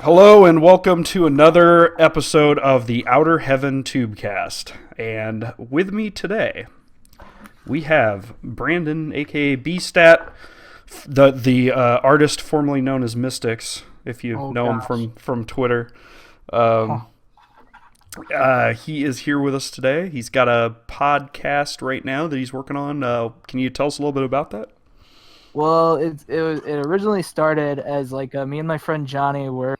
Hello and welcome to another episode of the Outer Heaven Tubecast. And with me today, we have Brandon, aka BStat, the artist formerly known as Mystics, if you know him from Twitter. He is here with us today. He's got a podcast right now that he's working on. Can you tell us a little bit about that? Well, it originally started as like me and my friend Johnny were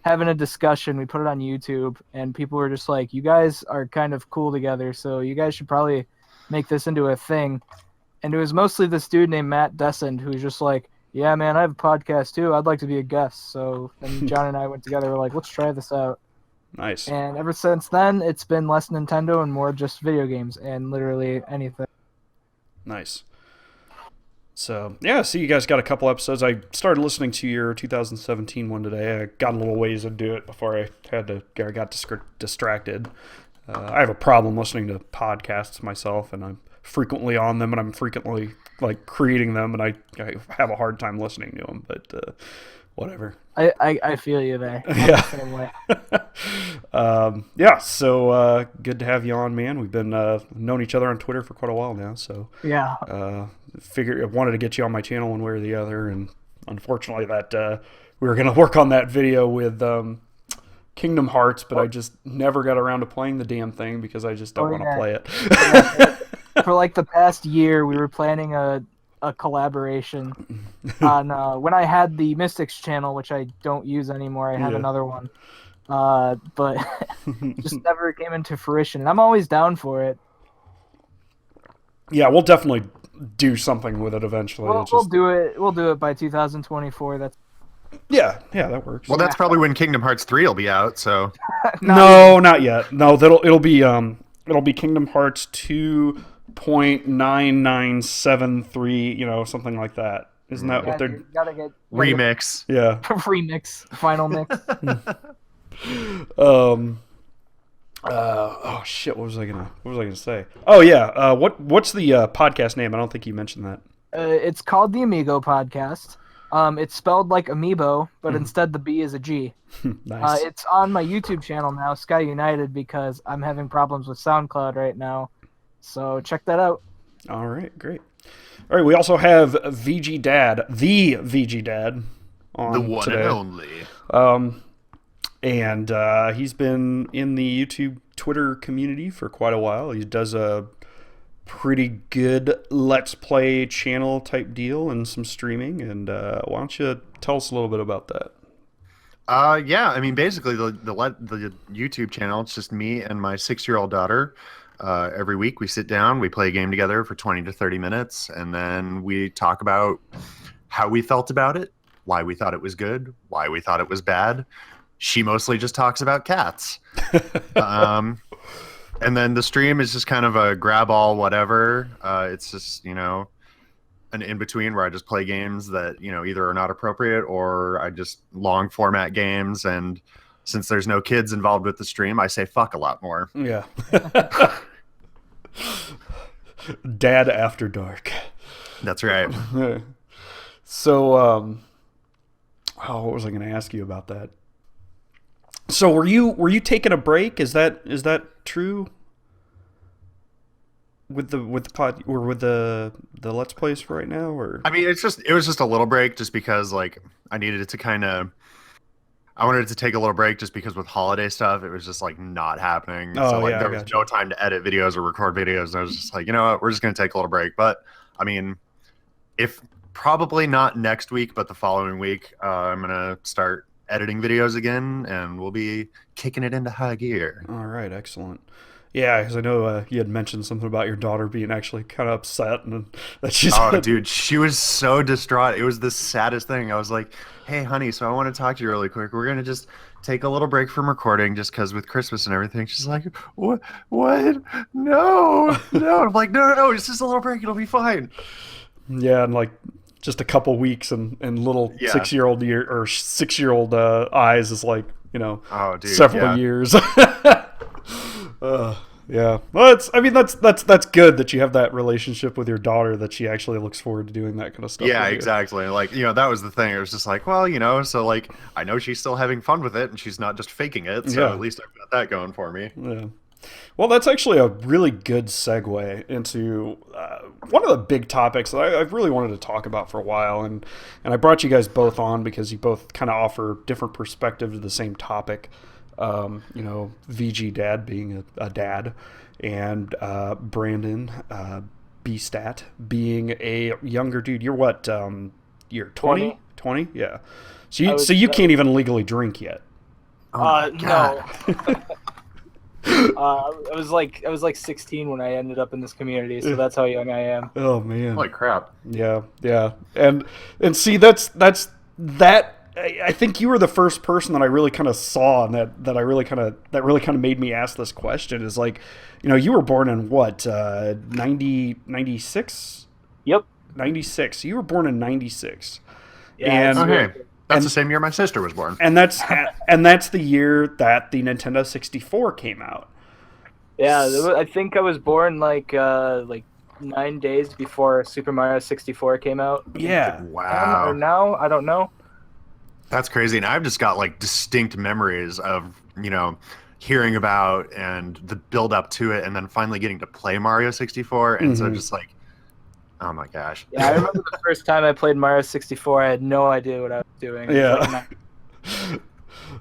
having a discussion. We put it on YouTube, and people were just like, "You guys are kind of cool together, so you guys should probably make this into a thing." And it was mostly this dude named Matt Descend who was just like, "Yeah, man, I have a podcast too. I'd like to be a guest." So then John and I went together. We're like, "Let's try this out." Nice. And ever since then, it's been less Nintendo and more just video games and literally anything. Nice. So, yeah, so you guys got a couple episodes. I started listening to your 2017 one today. I got a little ways into it before I got distracted. I have a problem listening to podcasts myself, and I'm frequently on them, and I'm frequently like creating them, and I have a hard time listening to them, but whatever. I feel you there. Yeah. The same way. So good to have you on, man. We've been known each other on Twitter for quite a while now, so Yeah. I wanted to get you on my channel one way or the other, and unfortunately that we were going to work on that video with Kingdom Hearts, but I just never got around to playing the damn thing because I just don't want to play it. For like the past year, we were planning a collaboration on when I had the Mystics channel, which I don't use anymore. I have another one, but just never came into fruition. And I'm always down for it. Yeah, we'll definitely do something with it eventually. We'll do it. We'll do it by 2024. That's yeah, that works. Well, that's probably when Kingdom Hearts 3 will be out. So not yet. No, it'll be Kingdom Hearts 2.9973, something like that. Isn't that what they're gotta get remix? Yeah, remix, final mix. Oh shit! What was I gonna say? Oh yeah. What's the podcast name? I don't think you mentioned that. It's called the Amiigo Podcast. It's spelled like Amiibo, but instead the B is a G. Nice. It's on my YouTube channel now, SkyUnited, because I'm having problems with SoundCloud right now. So check that out. All right, great. All right, we also have VG Dad, the VG Dad, on the one today. and only. And he's been in the YouTube Twitter community for quite a while. He does a pretty good Let's Play channel type deal and some streaming. And why don't you tell us a little bit about that? Yeah, I mean, basically the YouTube channel, it's just me and my 6-year-old daughter. Every week we sit down, we play a game together for 20 to 30 minutes, and then we talk about how we felt about it, why we thought it was good, why we thought it was bad. She mostly just talks about cats. And then the stream is just kind of a grab all whatever. It's just, an in-between where I just play games that, either are not appropriate or I just long format games. And since there's no kids involved with the stream, I say fuck a lot more. Yeah. Dad After Dark. That's right. So, what was I going to ask you about that? So were you taking a break? Is that true? With the pod or with the Let's Plays for right now, or I mean, it was just a little break, just because like I needed it to I wanted it to take a little break just because with holiday stuff, it was just like not happening. So like there was no time to edit videos or record videos. And I was just like, you know what, we're just gonna take a little break. But I mean, if probably not next week, but the following week, I'm gonna start editing videos again, and we'll be kicking it into high gear. All right, excellent. Yeah, because I know you had mentioned something about your daughter being actually kind of upset, and that she's. Oh, dude, she was so distraught. It was the saddest thing. I was like, "Hey, honey, so I want to talk to you really quick. We're gonna just take a little break from recording, just because with Christmas and everything." She's like, "What? What? No, no!" I'm like, "No, it's just a little break. It'll be fine." Yeah, and like just a couple weeks, and little 6-year-old eyes is like oh, dude, several years. Yeah. Well, that's good that you have that relationship with your daughter, that she actually looks forward to doing that kind of stuff Yeah, with you. exactly. Like, that was the thing. It was just like, well, so like I know she's still having fun with it and she's not just faking it, so Yeah. at least I've got that going for me. Yeah. Well, that's actually a really good segue into one of the big topics that I've really wanted to talk about for a while, and I brought you guys both on because you both kind of offer different perspectives of the same topic. VG Dad being a dad, and Brandon BStat being a younger dude. You're what? You're 20? 20? Yeah. So you can't even legally drink yet. Oh my God. No. I was like 16 when I ended up in this community, so that's how young I am. Oh man. Holy crap. Yeah, yeah, and see, that's that. I think you were the first person that I really kind of saw, and that really kind of made me ask this question. Is like, you were born in what 96? Yep. 96. You were born in 96. Yeah. And Okay. That's the same year my sister was born. and that's the year that the Nintendo 64 came out. Yeah, I think I was born like 9 days before Super Mario 64 came out. Yeah. Wow. Or now, I don't know. That's crazy. And I've just got like distinct memories of, hearing about and the build up to it and then finally getting to play Mario 64. And so just like, oh my gosh. Yeah, I remember the first time I played Mario 64, I had no idea what I was doing. Yeah.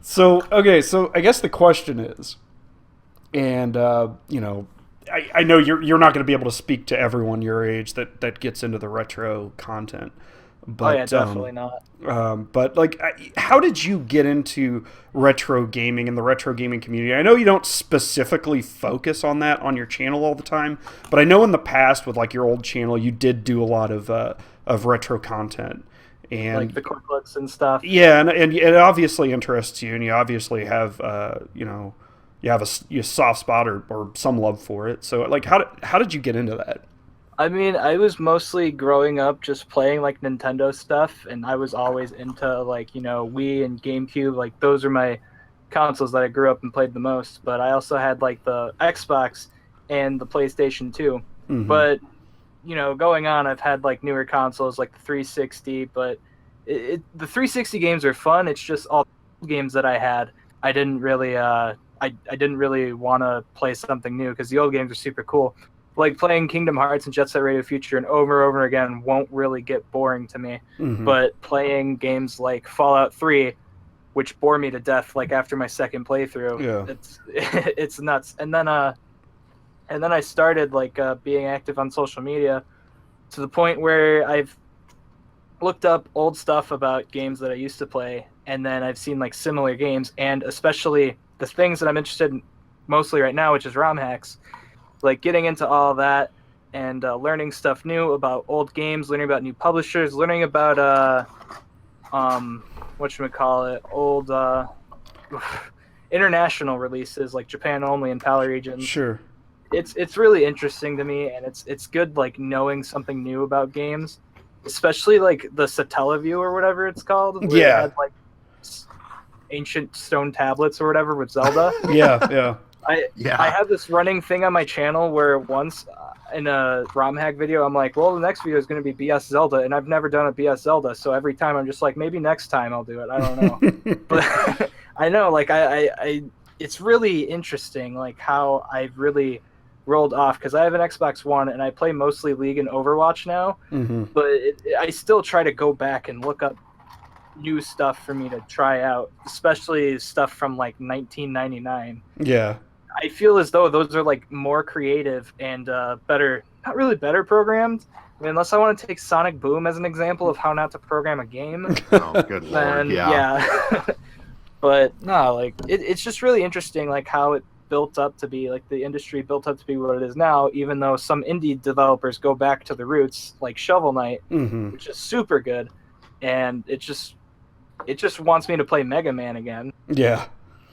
So I guess the question is, and I know you're not going to be able to speak to everyone your age that gets into the retro content. But, yeah, definitely not. But like, how did you get into retro gaming and the retro gaming community? I know you don't specifically focus on that on your channel all the time, but I know in the past with like your old channel, you did do a lot of retro content, and like the core books and stuff. Yeah, and it obviously interests you, and you obviously have you have a soft spot or some love for it. So like, how did you get into that? I mean, I was mostly growing up just playing like Nintendo stuff, and I was always into like, Wii and GameCube. Like those are my consoles that I grew up and played the most. But I also had like the Xbox and the PlayStation 2. Mm-hmm. But, going on, I've had like newer consoles like the 360, but the 360 games are fun. It's just all the games that I had. I didn't really I didn't really want to play something new because the old games are super cool. Like playing Kingdom Hearts and Jet Set Radio Future and over again won't really get boring to me. Mm-hmm. But playing games like Fallout 3, which bore me to death like after my second playthrough, it's nuts. And then I started like being active on social media to the point where I've looked up old stuff about games that I used to play, and then I've seen like similar games, and especially the things that I'm interested in mostly right now, which is ROM hacks. Like getting into all that and learning stuff new about old games, learning about new publishers, learning about whatchamacallit, old international releases like Japan only and PAL regions. Sure. It's really interesting to me, and it's good like knowing something new about games, especially like the Satellaview or whatever it's called. Where Yeah. It had, like ancient stone tablets or whatever with Zelda. Yeah. I have this running thing on my channel where once in a ROM hack video, I'm like, well, the next video is going to be BS Zelda, and I've never done a BS Zelda, so every time I'm just like, maybe next time I'll do it. I don't know. But I know, like, I it's really interesting, like, how I've really rolled off, because I have an Xbox One, and I play mostly League and Overwatch now, but I still try to go back and look up new stuff for me to try out, especially stuff from, like, 1999. Yeah. I feel as though those are like more creative and better, not really better programmed. I mean, unless I want to take Sonic Boom as an example of how not to program a game. Oh, good lord! Then, yeah. But no, like it's just really interesting, like how it built up to be, like the industry built up to be what it is now. Even though some indie developers go back to the roots, like Shovel Knight, which is super good, and it just wants me to play Mega Man again. Yeah.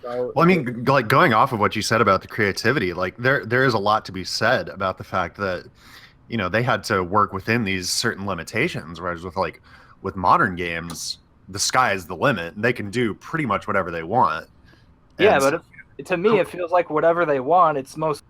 Well, I mean, like going off of what you said about the creativity, like there is a lot to be said about the fact that, they had to work within these certain limitations, whereas with modern games, the sky is the limit. They can do pretty much whatever they want. Yeah, but to me, it feels like whatever they want, it's most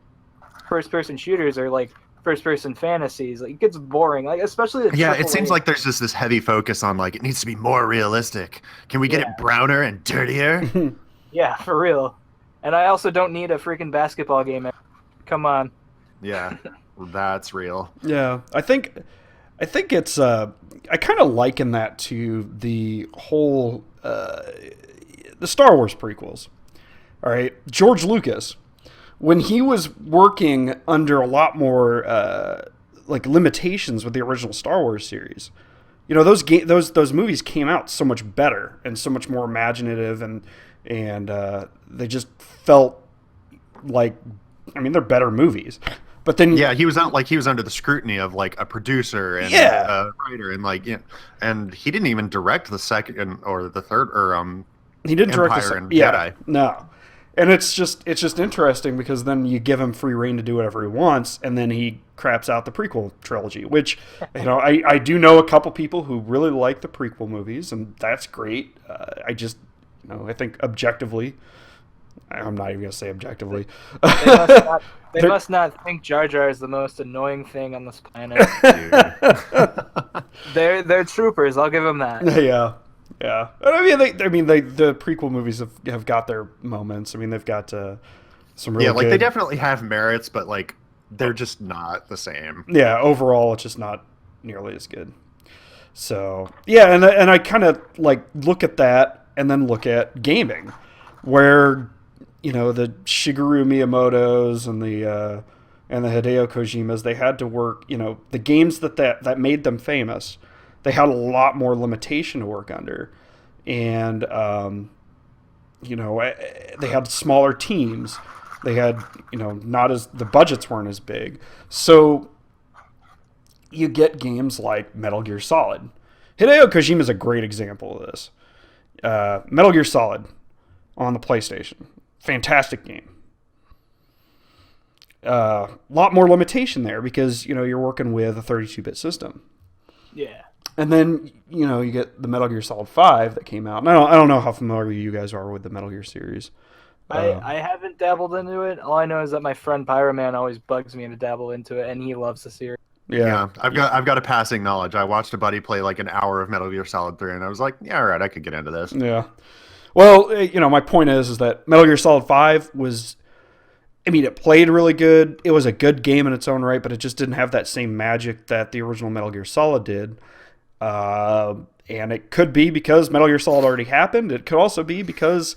first-person shooters or like first-person fantasies. Like, it gets boring. Like, especially the Yeah, it AAA. seems like there's just this heavy focus on like it needs to be more realistic. Can we get it browner and dirtier? Yeah, for real. And I also don't need a freaking basketball game. Come on. Yeah, that's real. Yeah, I think it's I kind of liken that to the whole the Star Wars prequels. All right, George Lucas, when he was working under a lot more like limitations with the original Star Wars series, you know, those movies came out so much better and so much more imaginative, and they just felt like, I mean, they're better movies. But then, yeah, he was under the scrutiny of like a producer and a writer, and like, yeah, and he didn't even direct the second or the third he didn't direct Empire and yeah, Jedi. No, and it's just interesting because then you give him free reign to do whatever he wants, and then he craps out the prequel trilogy, which, you know, I do know a couple people who really like the prequel movies, and that's great. I just, you know, I think objectively, I'm not even gonna say objectively. They must not think Jar Jar is the most annoying thing on this planet. They're troopers. I'll give them that. Yeah. And I mean, the prequel movies have got their moments. I mean, they've got some really like good... they definitely have merits, but like they're just not the same. Yeah, overall, it's just not nearly as good. So yeah, and I kind of like look at that and then look at gaming, where, you know, the Shigeru Miyamotos and the Hideo Kojimas, they had to work, you know, the games that made them famous, they had a lot more limitation to work under. And, you know, they had smaller teams. They had, you know, the budgets weren't as big. So you get games like Metal Gear Solid. Hideo Kojima is a great example of this. Metal Gear Solid on the PlayStation. Fantastic game. A lot more limitation there because, you know, you're working with a 32-bit system. Yeah. And then, you know, you get the Metal Gear Solid 5 that came out. And I don't know how familiar you guys are with the Metal Gear series. I haven't dabbled into it. All I know is that my friend Pyroman always bugs me to dabble into it, and he loves the series. Yeah, I've got a passing knowledge. I watched a buddy play like an hour of Metal Gear Solid 3, and I was like, yeah, all right, I could get into this. Yeah. Well, you know, my point is that Metal Gear Solid 5 was, I mean, it played really good. It was a good game in its own right, but it just didn't have that same magic that the original Metal Gear Solid did. And it could be because Metal Gear Solid already happened. It could also be because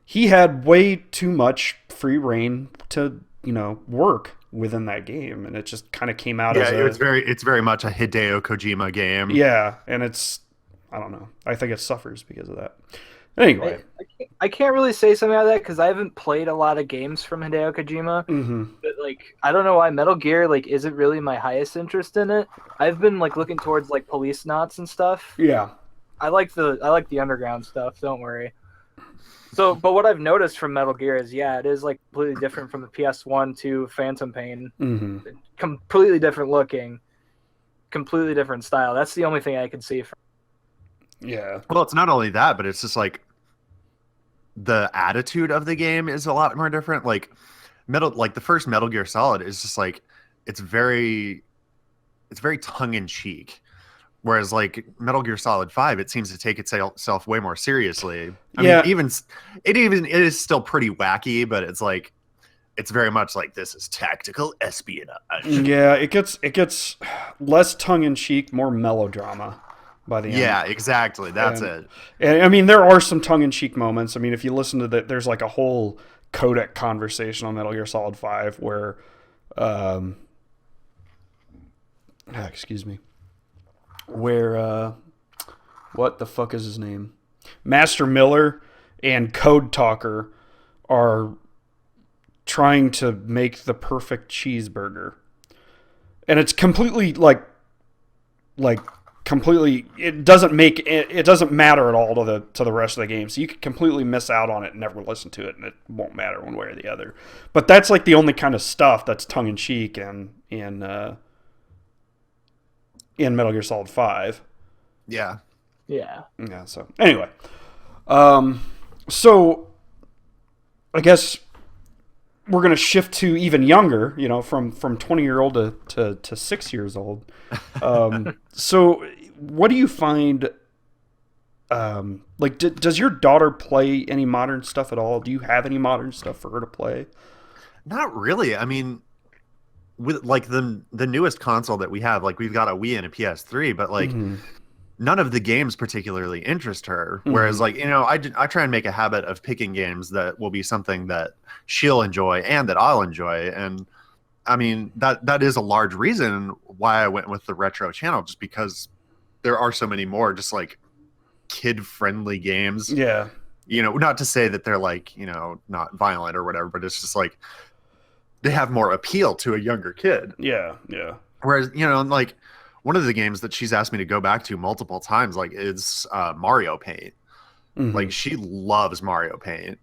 he had way too much free reign to, you know, work within that game, and it just kind of came out as it's very much a Hideo Kojima game. Yeah, and I don't know. I think it suffers because of that. Anyway, I can't really say something about that because I haven't played a lot of games from Hideo Kojima. Mm-hmm. But like, I don't know why Metal Gear like isn't really my highest interest in it. I've been like looking towards like Police Knots and stuff. Yeah, I like the underground stuff. Don't worry. So, but what I've noticed from Metal Gear is, yeah, it is like completely different from the PS1 to Phantom Pain. Mm-hmm. Completely different looking, completely different style. That's the only thing I can see from. Yeah. Well, it's not only that, but it's just like the attitude of the game is a lot more different. Like the first Metal Gear Solid is just like it's very tongue in cheek. Whereas like Metal Gear Solid 5, it seems to take itself way more seriously. I mean, it is still pretty wacky, but it's like it's very much like this is tactical espionage. Yeah, it gets less tongue in cheek, more melodrama by the end. Yeah, exactly. That's it. And I mean, there are some tongue in cheek moments. I mean, if you listen to that, there's like a whole codec conversation on Metal Gear Solid 5 where, excuse me. Where, what the fuck is his name? Master Miller and Code Talker are trying to make the perfect cheeseburger. And it's completely completely, it doesn't matter at all to the rest of the game. So you could completely miss out on it and never listen to it, and it won't matter one way or the other. But that's like the only kind of stuff that's tongue in cheek and in Metal Gear Solid 5. Yeah. Yeah. Yeah, so anyway. So I guess we're going to shift to even younger, from 20-year-old to 6 years old. So what do you find, does your daughter play any modern stuff at all? Do you have any modern stuff for her to play? Not really. I mean, with like the newest console that we have, like we've got a Wii and a PS3, but like none of the games particularly interest her. Whereas like, I try and make a habit of picking games that will be something that she'll enjoy and that I'll enjoy. And I mean, that is a large reason why I went with the retro channel, just because there are so many more just like kid-friendly games. Yeah. Not to say that they're like, not violent or whatever, but it's just like they have more appeal to a younger kid. Yeah, yeah. Whereas, like one of the games that she's asked me to go back to multiple times, like, is Mario Paint. Like, she loves Mario Paint.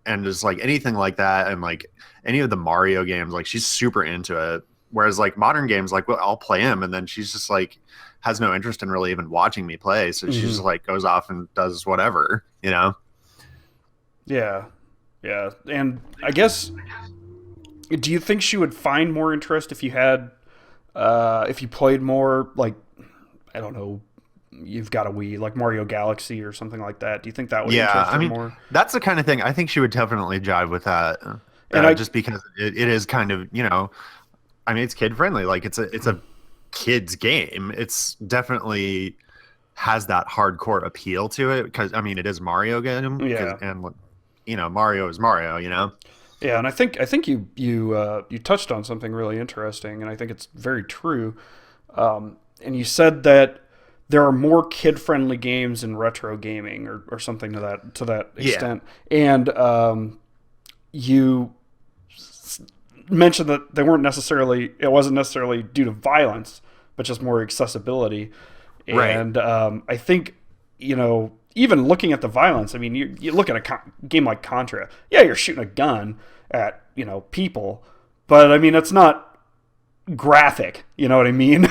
And just like anything like that, and like any of the Mario games, like she's super into it. Whereas like modern games, like, well, I'll play them, and then she's just like has no interest in really even watching me play. So she just like goes off and does whatever, Yeah. Yeah. And I guess, do you think she would find more interest if you had, if you played more, like, I don't know, you've got a Wii, like Mario Galaxy or something like that? Do you think that would interest her more? That's the kind of thing I think she would definitely jive with that. And just because it is kind of, I mean, it's kid friendly. Like it's a kid's game. It's definitely has that hardcore appeal to it because I mean it is Mario game. Yeah. And Mario is Mario. Yeah, and I think you touched on something really interesting, and I think it's very true. And you said that there are more kid-friendly games in retro gaming, or something to that extent. Yeah. And you mentioned that it wasn't necessarily due to violence, but just more accessibility. Right. And I think even looking at the violence, I mean, you look at a game like Contra. Yeah, you're shooting a gun at people, but I mean it's not graphic. You know what I mean?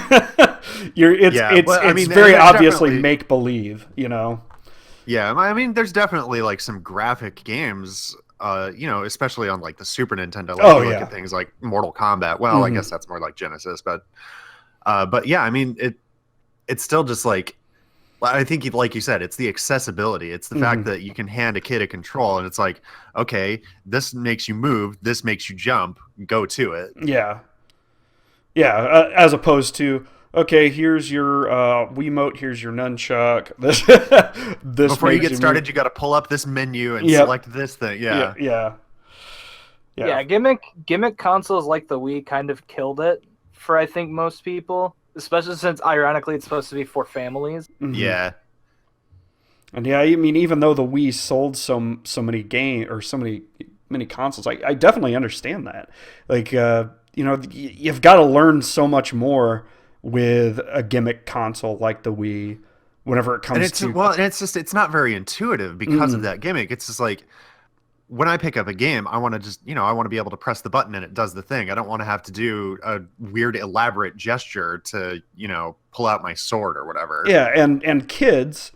It's very obviously make believe. Yeah, I mean, there's definitely like some graphic games. Especially on like the Super Nintendo. Like, look at things like Mortal Kombat. Well, I guess that's more like Genesis, but yeah, I mean it's still just like. I think, like you said, it's the accessibility. It's the fact that you can hand a kid a control, and it's like, okay, this makes you move, this makes you jump, go to it. Yeah. Yeah, as opposed to, okay, here's your Wiimote, here's your nunchuck. This Before you get started, you got to pull up this menu and select this thing. Yeah. Yeah, gimmick consoles like the Wii kind of killed it for, I think, most people. Especially since, ironically, it's supposed to be for families. Yeah. And yeah, I mean, even though the Wii sold so many many consoles, I definitely understand that. Like, you've got to learn so much more with a gimmick console like the Wii whenever it comes to... Well, and it's not very intuitive because of that gimmick. It's just like, when I pick up a game, I want to just, I want to be able to press the button and it does the thing. I don't want to have to do a weird, elaborate gesture to, pull out my sword or whatever. Yeah, and kids,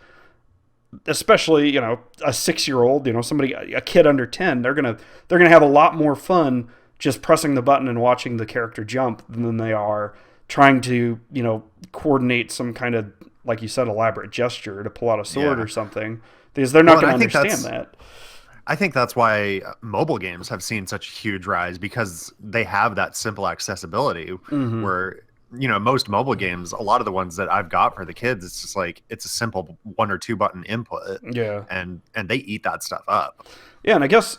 especially, a 6-year-old, a kid under 10, they're gonna have a lot more fun just pressing the button and watching the character jump than they are trying to, coordinate some kind of, like you said, elaborate gesture to pull out a sword or something, because they're not going to understand that. I think that's why mobile games have seen such a huge rise, because they have that simple accessibility where, most mobile games, a lot of the ones that I've got for the kids, it's just like, it's a simple 1 or 2 button input. Yeah. And they eat that stuff up. Yeah. And I guess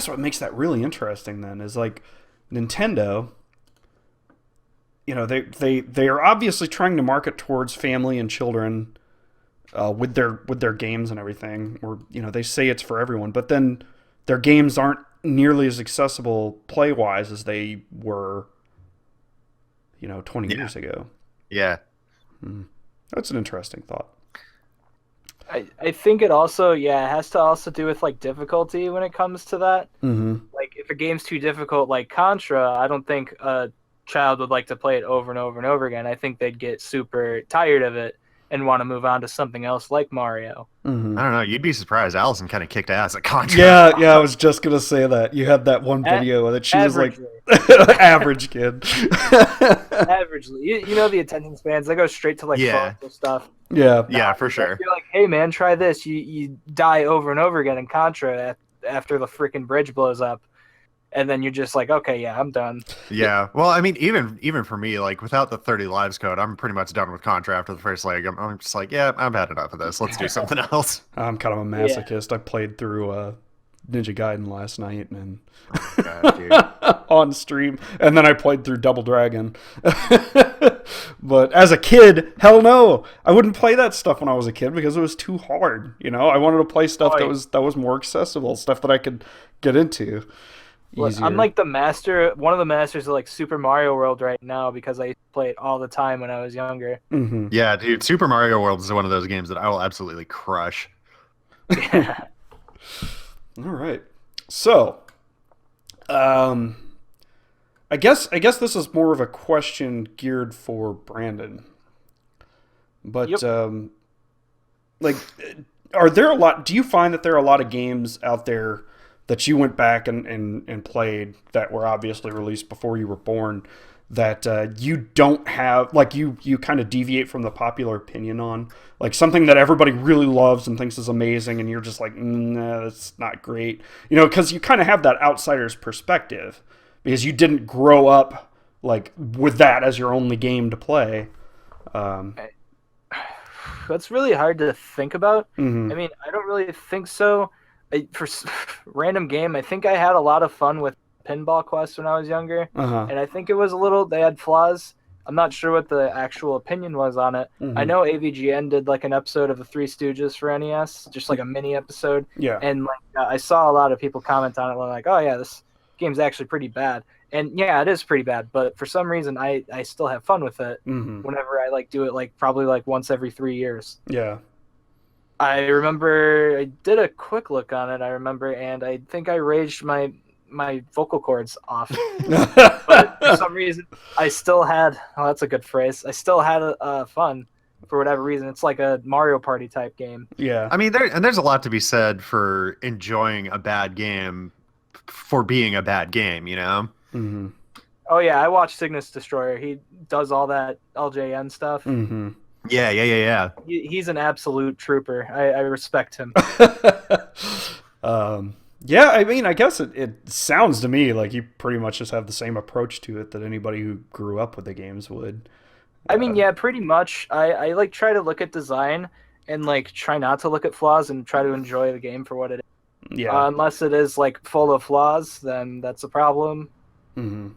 what makes that really interesting then is like Nintendo, they are obviously trying to market towards family and children, with their games and everything, or they say it's for everyone, but then their games aren't nearly as accessible play wise as they were 20 years ago. Yeah. That's an interesting thought. I think it also it has to also do with like difficulty when it comes to that. Like if a game's too difficult, like Contra, I don't think a child would like to play it over and over and over again. I think they'd get super tired of it. and want to move on to something else like Mario. Mm-hmm. I don't know. You'd be surprised. Allison kind of kicked ass at Contra. Yeah, I was just gonna say that. You had that one video that she was like average kid. Averagely, you know the attention spans. They go straight to like fun stuff. Yeah, for sure. You're like, hey man, try this. You die over and over again in Contra after the freaking bridge blows up, and then you're just like, okay, yeah, I'm done. Yeah. Well, I mean, even for me, like without the 30 lives code, I'm pretty much done with Contra after the first leg. I'm just like, yeah, I've had enough of this. Let's do something else. I'm kind of a masochist. I played through Ninja Gaiden last night and on stream, and then I played through Double Dragon. But as a kid, hell no, I wouldn't play that stuff when I was a kid because it was too hard. I wanted to play stuff that was more accessible, stuff that I could get into. Easier. I'm like one of the masters of like Super Mario World right now because I used to play it all the time when I was younger. Mm-hmm. Yeah, dude, Super Mario World is one of those games that I will absolutely crush. Yeah. All right. So, I guess this is more of a question geared for Brandon. But like, are there a lot? Do you find that there are a lot of games out there that you went back and played that were obviously released before you were born that you don't have, like you kind of deviate from the popular opinion on, like something that everybody really loves and thinks is amazing, and you're just like, nah, that's not great, because you kind of have that outsider's perspective because you didn't grow up like with that as your only game to play. That's really hard to think about. Mm-hmm. I mean, I don't really think so. For random game, I think I had a lot of fun with Pinball Quest when I was younger, and I think it was they had flaws. I'm not sure what the actual opinion was on it. Mm-hmm. I know AVGN did like an episode of the Three Stooges for NES, just like a mini episode. Yeah. And like I saw a lot of people comment on it like, oh yeah, this game's actually pretty bad. And yeah, it is pretty bad, but for some reason I still have fun with it whenever I like do it, like probably like once every 3 years. Yeah. I remember I did a quick look on it, and I think I raged my vocal cords off. But for some reason, I still had, that's a good phrase, I still had fun for whatever reason. It's like a Mario Party type game. Yeah. I mean, there's a lot to be said for enjoying a bad game for being a bad game, Mm-hmm. Oh yeah, I watched Cygnus Destroyer. He does all that LJN stuff. Mm-hmm. Yeah. He's an absolute trooper. I respect him. Yeah, I mean, I guess it sounds to me like you pretty much just have the same approach to it that anybody who grew up with the games would. I mean, yeah, pretty much. I like try to look at design and like try not to look at flaws and try to enjoy the game for what it is. Yeah. Unless it is like full of flaws, then that's a problem. Mm-hmm.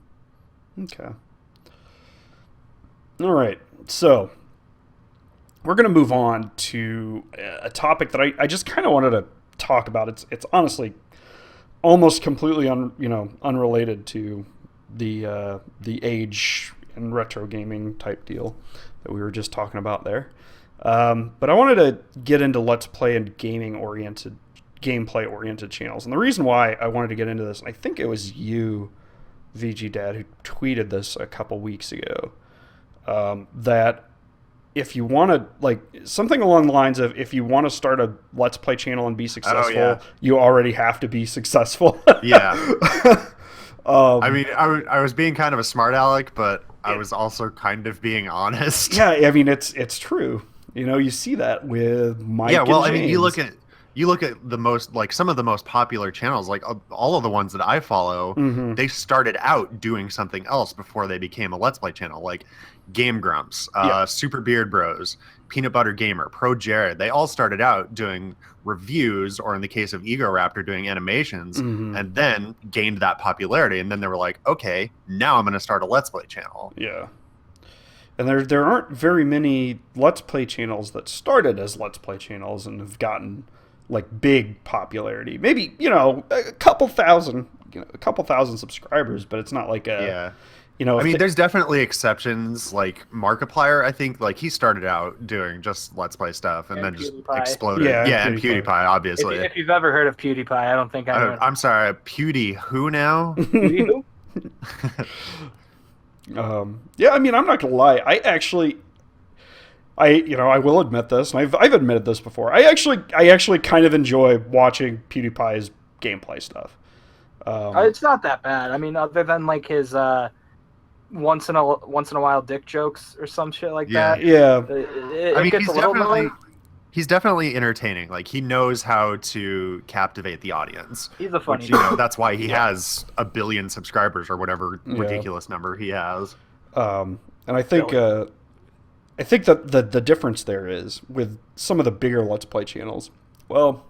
Okay. All right. So we're going to move on to a topic that I just kind of wanted to talk about. It's honestly almost completely unrelated to the age and retro gaming type deal that we were just talking about there. But I wanted to get into Let's Play and gameplay oriented channels. And the reason why I wanted to get into this, and I think it was you, VG Dad, who tweeted this a couple weeks ago, that if you want to, like, something along the lines of, if you want to start a Let's Play channel and be successful, you already have to be successful. Yeah. I mean, I was being kind of a smart aleck, but I was also kind of being honest. Yeah, I mean, it's true. You see that with Mike. Yeah, well, and I mean, James. you look at the most, like, some of the most popular channels, like all of the ones that I follow, they started out doing something else before they became a Let's Play channel, like Game Grumps, Super Beard Bros, Peanut Butter Gamer, Pro Jared. They all started out doing reviews, or in the case of Ego Raptor, doing animations, and then gained that popularity. And then they were like, okay, now I'm going to start a Let's Play channel. Yeah. And there aren't very many Let's Play channels that started as Let's Play channels and have gotten like big popularity. Maybe, a couple thousand subscribers, but it's not like a I mean, there's definitely exceptions, like Markiplier. I think, like, he started out doing just Let's Play stuff and then just exploded. Yeah, and PewDiePie, obviously. If you've ever heard of PewDiePie, I don't think I know. I'm sorry, Pewdie who now? PewDie who? Yeah, I mean, I'm not gonna lie. I will admit this, and I've admitted this before. I actually kind of enjoy watching PewDiePie's gameplay stuff. It's not that bad. I mean, other than like his once in a while dick jokes or some shit like that. Yeah. It gets a little annoying. He's definitely entertaining. Like, he knows how to captivate the audience. He's a funny guy. That's why he has 1 billion subscribers or whatever ridiculous number he has. And I think that the difference there is with some of the bigger Let's Play channels. Well,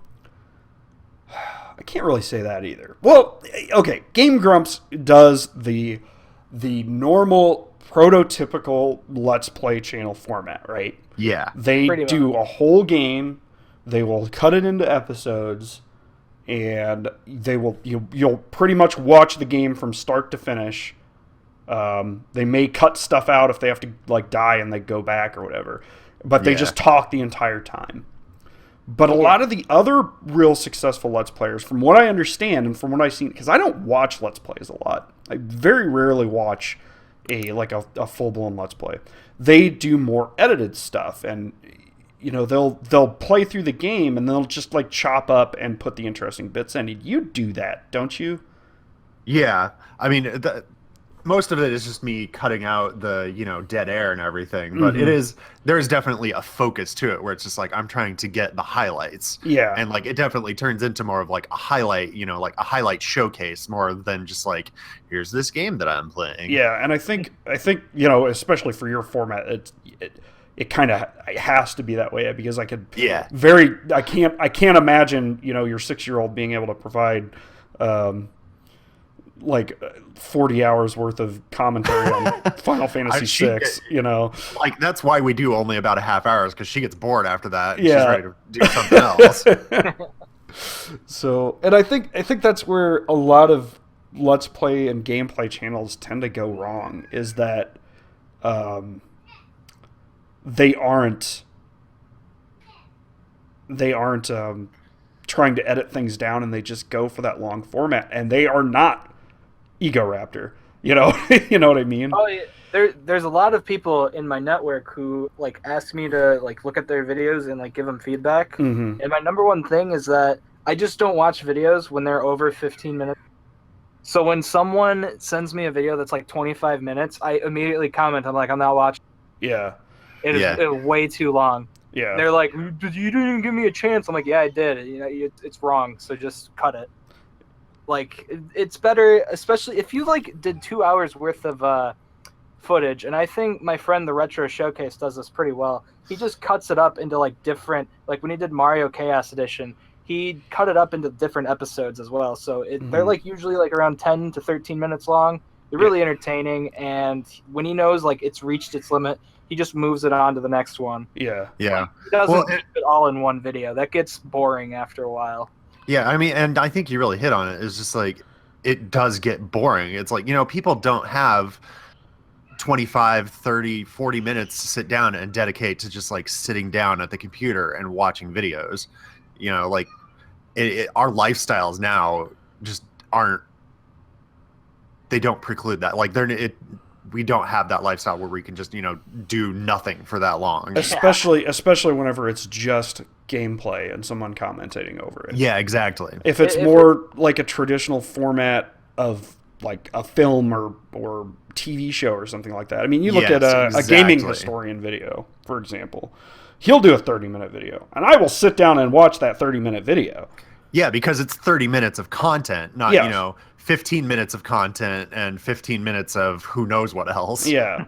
I can't really say that either. Well, okay, Game Grumps does the normal prototypical Let's Play channel format, right? Yeah. They do a whole game, they will cut it into episodes, and you'll pretty much watch the game from start to finish. They may cut stuff out if they have to like die and they go back or whatever, but they just talk the entire time. But a lot of the other real successful Let's Players, from what I understand and from what I've seen, because I don't watch Let's Plays a lot, I very rarely watch a full-blown Let's Play. They do more edited stuff, and they'll play through the game and they'll just like chop up and put the interesting bits in. You do that, don't you? Yeah, I mean, most of it is just me cutting out the dead air and everything, but there is definitely a focus to it where it's just like I'm trying to get the highlights. Yeah, and like it definitely turns into more of like a highlight, like a highlight showcase more than just like here's this game that I'm playing. Yeah, and I think especially for your format, it kind of has to be that way because I can't imagine your 6-year-old being able to provide like 40 hours worth of commentary on Final Fantasy VI, Like, that's why we do only about a half hours, because she gets bored after that and she's ready to do something else. So, and I think that's where a lot of Let's Play and gameplay channels tend to go wrong, is that they aren't trying to edit things down, and they just go for that long format, and they are not Ego Raptor, you know what I mean? Oh, yeah. There's a lot of people in my network who like ask me to like look at their videos and like give them feedback. And my number one thing is that I just don't watch videos when they're over 15 minutes. So when someone sends me a video that's like 25 minutes, I immediately comment. I'm like, I'm not watching. Yeah. It is way too long. Yeah. They're like, you didn't even give me a chance. I'm like, yeah, I did. It's wrong. So just cut it. Like, it's better, especially if you like did 2 hours worth of footage, and I think my friend the Retro Showcase does this pretty well. He just cuts it up into like different, like when he did Mario Chaos Edition, he cut it up into different episodes as well. So they're like usually like around 10 to 13 minutes long. They're really entertaining, and when he knows like it's reached its limit, he just moves it on to the next one. Yeah. He doesn't do it all in one video. That gets boring after a while. Yeah, I mean, and I think you really hit on it. It's just like, it does get boring. It's like, people don't have 25, 30, 40 minutes to sit down and dedicate to just like sitting down at the computer and watching videos. Like our lifestyles now just aren't, they don't preclude that. Like we don't have that lifestyle where we can just, do nothing for that long. Especially whenever it's just gameplay and someone commentating over it. Yeah, exactly. If it's more like a traditional format of like a film or TV show or something like that. I mean, you look at a gaming historian video, for example. He'll do a 30-minute video, and I will sit down and watch that 30-minute video. Yeah, because it's 30 minutes of content, not, 15 minutes of content and 15 minutes of who knows what else. Yeah.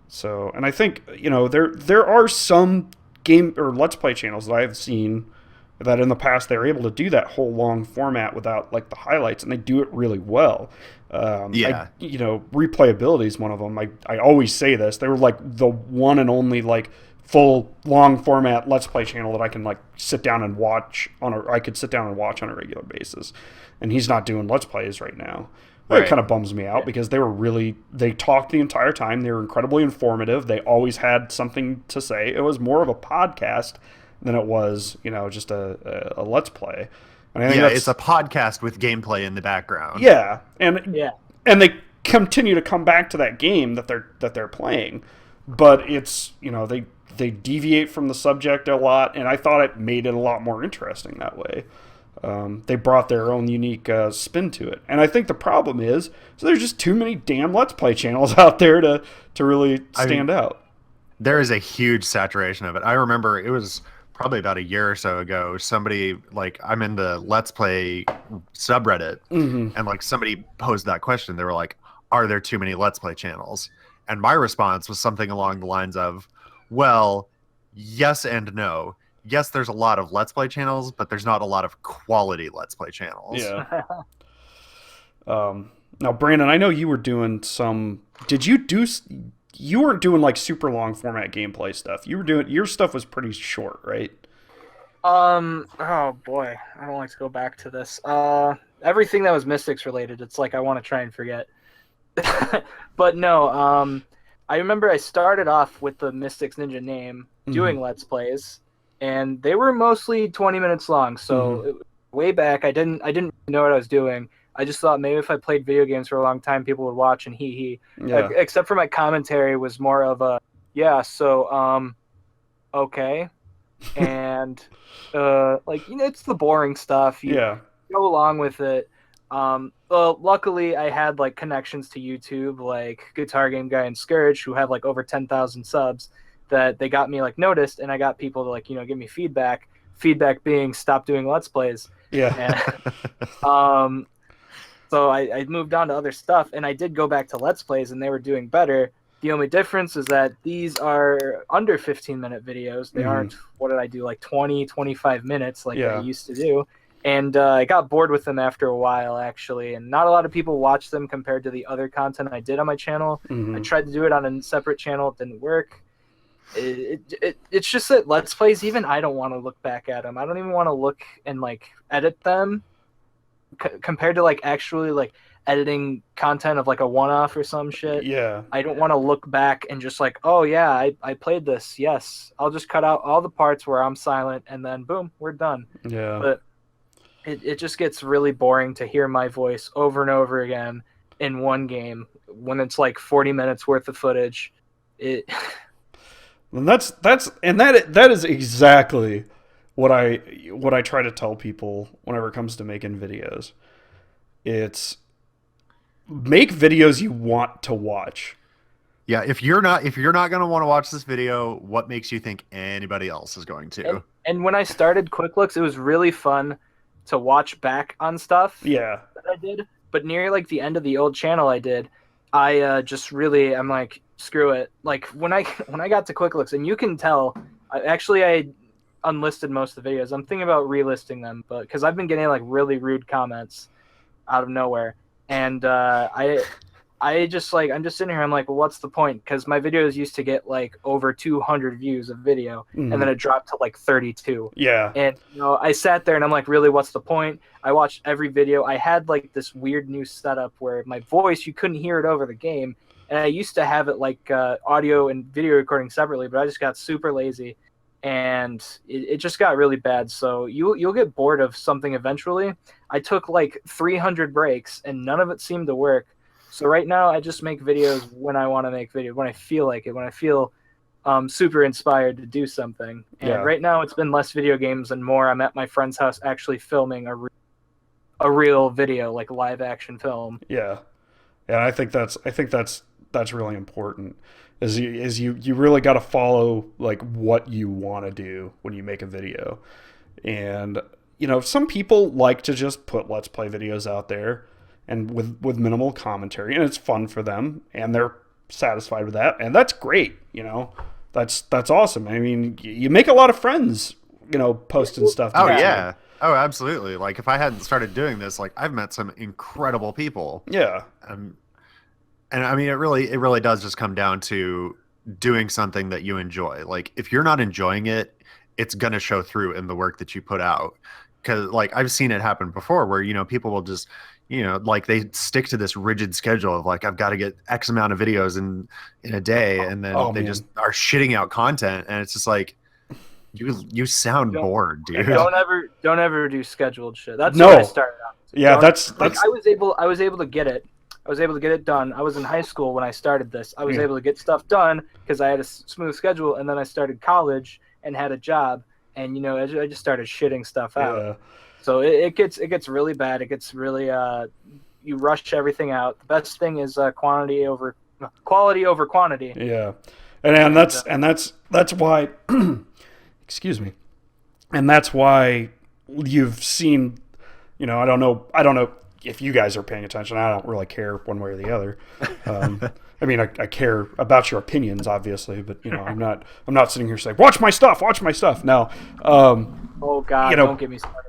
So, and I think, there are some game or Let's Play channels that I've seen that in the past they're able to do that whole long format without like the highlights, and they do it really well. Replayability is one of them. I always say this. They were like the one and only like full long format Let's Play channel that I can like sit down and watch on a regular basis. And he's not doing Let's Plays right now. It kind of bums me out because they talked the entire time. They were incredibly informative. They always had something to say. It was more of a podcast than it was, just a Let's Play. And I think it's a podcast with gameplay in the background. Yeah. And they continue to come back to that game that they're playing. But it's, they deviate from the subject a lot, and I thought it made it a lot more interesting that way. They brought their own unique spin to it. And I think the problem is, so there's just too many damn Let's Play channels out there to really stand out. There is a huge saturation of it. I remember it was probably about a year or so ago, somebody, like, I'm in the Let's Play subreddit, and like somebody posed that question. They were like, are there too many Let's Play channels? And my response was something along the lines of, well, yes and no. Yes, there's a lot of Let's Play channels, but there's not a lot of quality Let's Play channels. Yeah. Now, Brandon, I know you were doing some. Did you do? You weren't doing like super long format gameplay stuff. You were doing, your stuff was pretty short, right? Oh boy, I don't like to go back to this. Everything that was Mystics related, it's like I want to try and forget. But no, I remember I started off with the Mystics Ninja name doing Let's Plays, and they were mostly 20 minutes long. So way back, I didn't know what I was doing. I just thought maybe if I played video games for a long time, people would watch and hee. Yeah. Except for my commentary was more of a, yeah, so, okay. And, like, you know, it's the boring stuff. You go along with it. Well, luckily I had, like, connections to YouTube, like Guitar Game Guy and Scourge, who have, like, over 10,000 subs, that they got me, like, noticed, and I got people to, like, you know, give me feedback. Feedback being, stop doing Let's Plays. Yeah. And, so I moved on to other stuff, and I did go back to Let's Plays, and they were doing better. The only difference is that these are under 15-minute videos. They aren't, what did I do, like 20, 25 minutes like I used to do. And I got bored with them after a while, actually. And not a lot of people watch them compared to the other content I did on my channel. I tried to do it on a separate channel. It didn't work. It's just that Let's Plays, even I don't want to look back at them. I don't even want to look and, like, edit them. Compared to like actually like editing content of like a one-off or some shit. Yeah. I don't want to look back and just like, oh yeah, I played this. Yes. I'll just cut out all the parts where I'm silent and then boom, we're done. Yeah. But it just gets really boring to hear my voice over and over again in one game when it's like 40 minutes worth of footage. And that is exactly what I try to tell people whenever it comes to making videos. It's make videos you want to watch. Yeah, if you're not going to want to watch this video, what makes you think anybody else is going to? And when I started Quick Looks, it was really fun to watch back on stuff that I did. But near like the end of the old channel I did, I just really, I'm like, screw it. Like when I got to Quick Looks, and you can tell, I unlisted most of the videos. I'm thinking about relisting them, but because I've been getting like really rude comments out of nowhere, and I just like, I'm just sitting here, I'm like, well, what's the point? Because my videos used to get like over 200 views of video, and then it dropped to like 32. Yeah. And you know, I sat there and I'm like, really, what's the point? I watched every video. I had like this weird new setup where my voice, you couldn't hear it over the game, and I used to have it like audio and video recording separately, but I just got super lazy. And it just got really bad. So you'll get bored of something eventually. I took like 300 breaks, and none of it seemed to work. So right now, I just make videos when I want to make videos, when I feel like it, when I feel super inspired to do something. And right now, it's been less video games and more. I'm at my friend's house actually filming a real video, like a live action film. Yeah, and I think that's really important. Is you really got to follow like what you want to do when you make a video. And you know, some people like to just put Let's Play videos out there and with minimal commentary, and it's fun for them and they're satisfied with that, and that's great. You know, that's awesome. I mean, you make a lot of friends, you know, posting stuff. Oh yeah. Oh, absolutely. Like if I hadn't started doing this, like I've met some incredible people. Yeah. And I mean, it really does just come down to doing something that you enjoy. Like if you're not enjoying it, it's going to show through in the work that you put out. Cause like I've seen it happen before where, you know, people will just, you know, like they stick to this rigid schedule of like, I've got to get X amount of videos in a day. And then they just are shitting out content. And it's just like, you sound bored, dude. Don't ever do scheduled shit. That's what I started out. Yeah. That's I was able to get it I was able to get it done. I was in high school when I started this. I was able to get stuff done because I had a smooth schedule, and then I started college and had a job, and I just started shitting stuff out. Yeah. So it gets really bad. It gets really you rush everything out. The best thing is quality over quantity. Yeah. And that's why excuse me. And that's why you've seen, I don't know if you guys are paying attention. I don't really care one way or the other. I mean, I care about your opinions, obviously, but I'm not sitting here saying, watch my stuff. No. Oh God, don't get me started.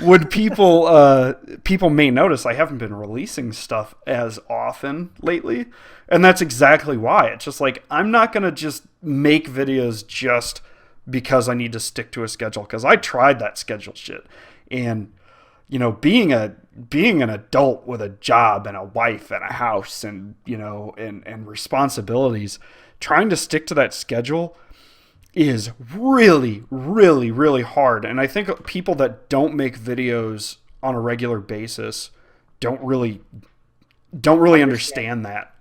Would people may notice I haven't been releasing stuff as often lately, and that's exactly why. It's just like, I'm not gonna just make videos just because I need to stick to a schedule, because I tried that schedule shit, and being an adult with a job and a wife and a house and and responsibilities, trying to stick to that schedule is really, really, really hard. And I think people that don't make videos on a regular basis don't really understand that.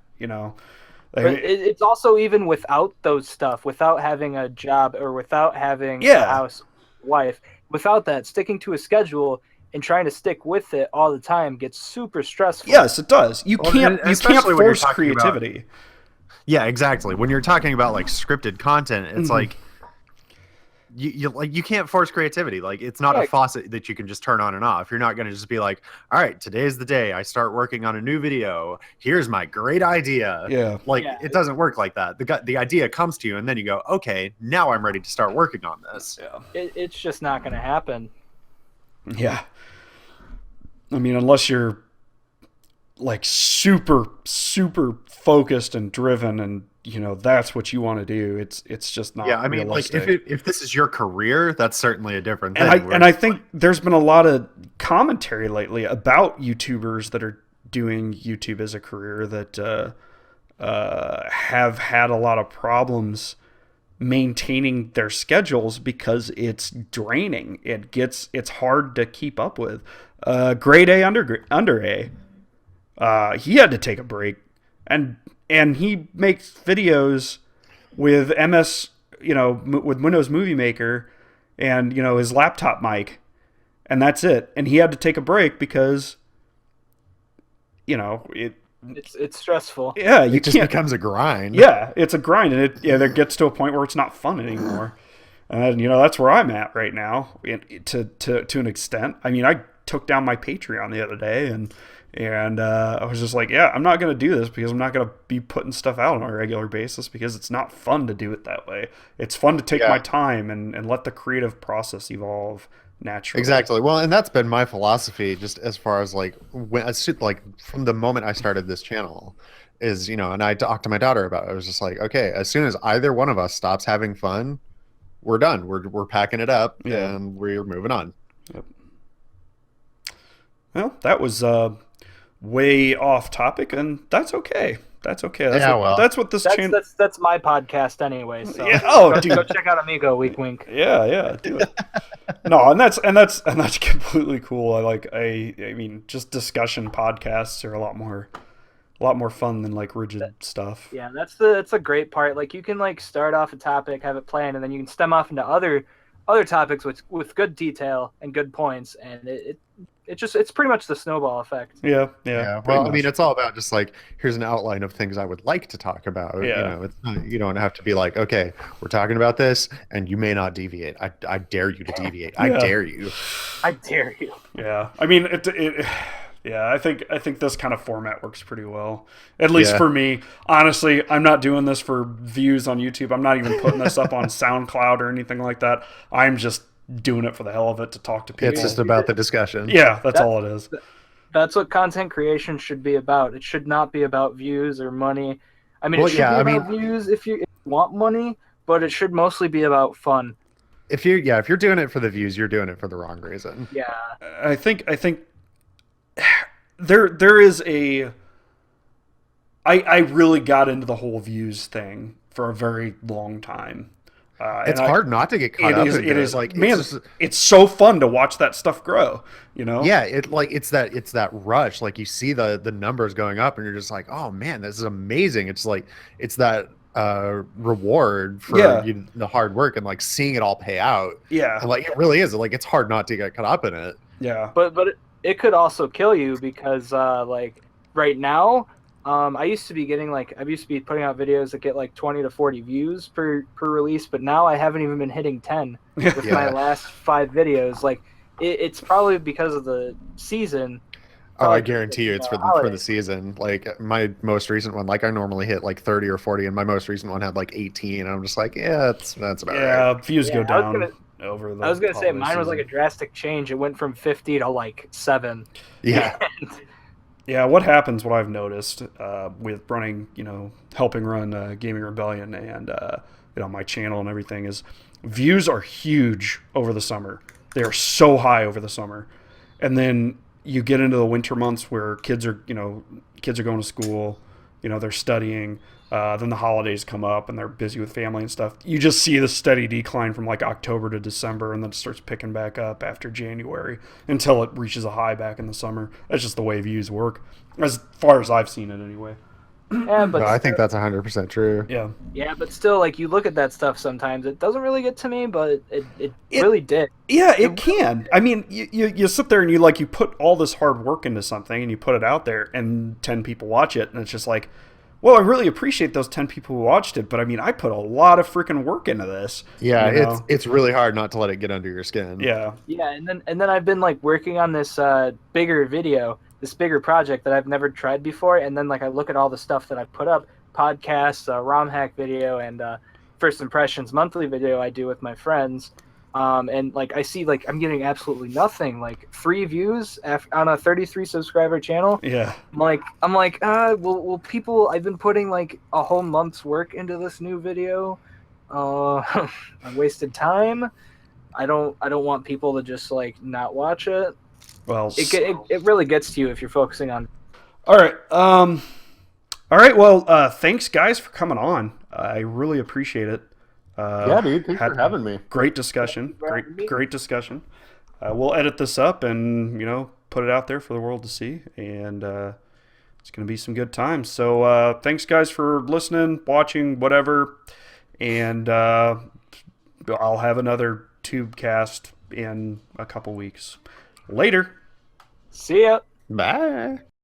But it's also, even without those stuff, without having a job or without having a house, wife, without that, sticking to a schedule and trying to stick with it all the time gets super stressful. Yes, it does. You can't force creativity. Yeah, exactly. When you're talking about like scripted content, it's like you can't force creativity. Like, it's not a faucet that you can just turn on and off. You're not going to just be like, all right, today's the day I start working on a new video. Here's my great idea. Yeah. It doesn't work like that. The idea comes to you, and then you go, okay, now I'm ready to start working on this. Yeah. It's just not going to happen. Yeah. I mean, unless you're like super, super focused and driven, and that's what you want to do. It's just not. Yeah, I mean, realistic. like if this is your career, that's certainly a different thing. And I think there's been a lot of commentary lately about YouTubers that are doing YouTube as a career that have had a lot of problems maintaining their schedules because it's draining. It's hard to keep up with. Grade A under A. He had to take a break, and he makes videos with MS, with Windows Movie Maker, and his laptop mic, and that's it. And he had to take a break because it's stressful. Yeah, it just becomes a grind. Yeah, it's a grind, and it gets to a point where it's not fun anymore. And that's where I'm at right now, to an extent. I mean, I took down my Patreon the other day, and I was just like, yeah, I'm not going to do this because I'm not going to be putting stuff out on a regular basis, because it's not fun to do it that way. It's fun to take my time and let the creative process evolve naturally. Exactly. Well, and that's been my philosophy, just as far as like from the moment I started this channel, is and I talked to my daughter about it. I was just like, okay, as soon as either one of us stops having fun, we're done. We're packing it up and we're moving on. Yep. Well, that was way off topic, and that's okay. That's okay. That's what this channel. That's my podcast anyway. So dude. Go check out Amiigo. Wink, wink. Yeah, do it. No, and that's completely cool. I mean, just discussion podcasts are a lot more fun than like rigid stuff. Yeah, that's a great part. Like, you can like start off a topic, have it planned, and then you can stem off into other topics with good detail and good points, and it's pretty much the snowball effect. Yeah. Well, I mean, it's all about just like, here's an outline of things I would like to talk about. Yeah. It's not, you don't have to be like, okay, we're talking about this, and you may not deviate. I dare you to deviate. I dare you. I dare you. Yeah. I mean, I think this kind of format works pretty well. At least for me. Honestly, I'm not doing this for views on YouTube. I'm not even putting this up on SoundCloud or anything like that. I'm just doing it for the hell of it, to talk to people. It's just about the discussion. Yeah, that's all it is. That's what content creation should be about. It should not be about views or money. I mean, it should be about views if you want money, but it should mostly be about fun. If you're doing it for the views, you're doing it for the wrong reason. Yeah. I think there is I really got into the whole views thing for a very long time. It's hard not to get caught up into it is like man, it's just, it's so fun to watch that stuff grow, you know? yeah, it's that rush. Like you see the numbers going up and you're just like, oh man, this is amazing. It's like it's that reward for Yeah. the hard work and like seeing it all pay out. Yeah. And like it really is. Like it's hard not to get caught up in it. Yeah. But it could also kill you because like right now, I used to be putting out videos that get like 20 to 40 views per release, but now I haven't even been hitting 10 with my last 5 videos. Like it's probably because of the season. Oh, I guarantee you it's for the season. Like my most recent one, like I normally hit like 30 or 40 and my most recent one had like 18 and I'm just like, yeah, that's about right. Yeah, views go down over the I was gonna say mine was season. like a drastic change. It went from 50 to like 7. Yeah. Yeah, what happens, what I've noticed with running, helping run Gaming Rebellion and, my channel and everything is views are huge over the summer. They are so high over the summer. And then you get into the winter months where kids are going to school, they're studying. Then the holidays come up and they're busy with family and stuff. You just see the steady decline from like October to December, and then it starts picking back up after January until it reaches a high back in the summer. That's just the way views work, as far as I've seen it anyway. Yeah, but No, I think that's 100% true. Yeah. Yeah, but still, like you look at that stuff sometimes, it doesn't really get to me, but it really did. Yeah, it can. I mean, you sit there and you put all this hard work into something and you put it out there and 10 people watch it, and it's just like, well, I really appreciate those 10 people who watched it, but I mean, I put a lot of freaking work into this. Yeah, it's really hard not to let it get under your skin. Yeah. Yeah, and then I've been like working on this bigger project that I've never tried before, and then like I look at all the stuff that I've put up, podcasts, ROM hack video, and first impressions monthly video I do with my friends. And like I see like I'm getting absolutely nothing, like 3 views on a 33 subscriber channel. Yeah. I'm like, will people? I've been putting like a whole month's work into this new video. I wasted time. I don't want people to just like not watch it. Well, It really gets to you if you're focusing on. All right. All right. Well, thanks guys for coming on. I really appreciate it. Yeah, dude. Thanks for having me. Great discussion. Great discussion. We'll edit this up and put it out there for the world to see, and it's going to be some good times. So thanks guys for listening, watching, whatever, and I'll have another Tubecast in a couple weeks. Later. See ya. Bye.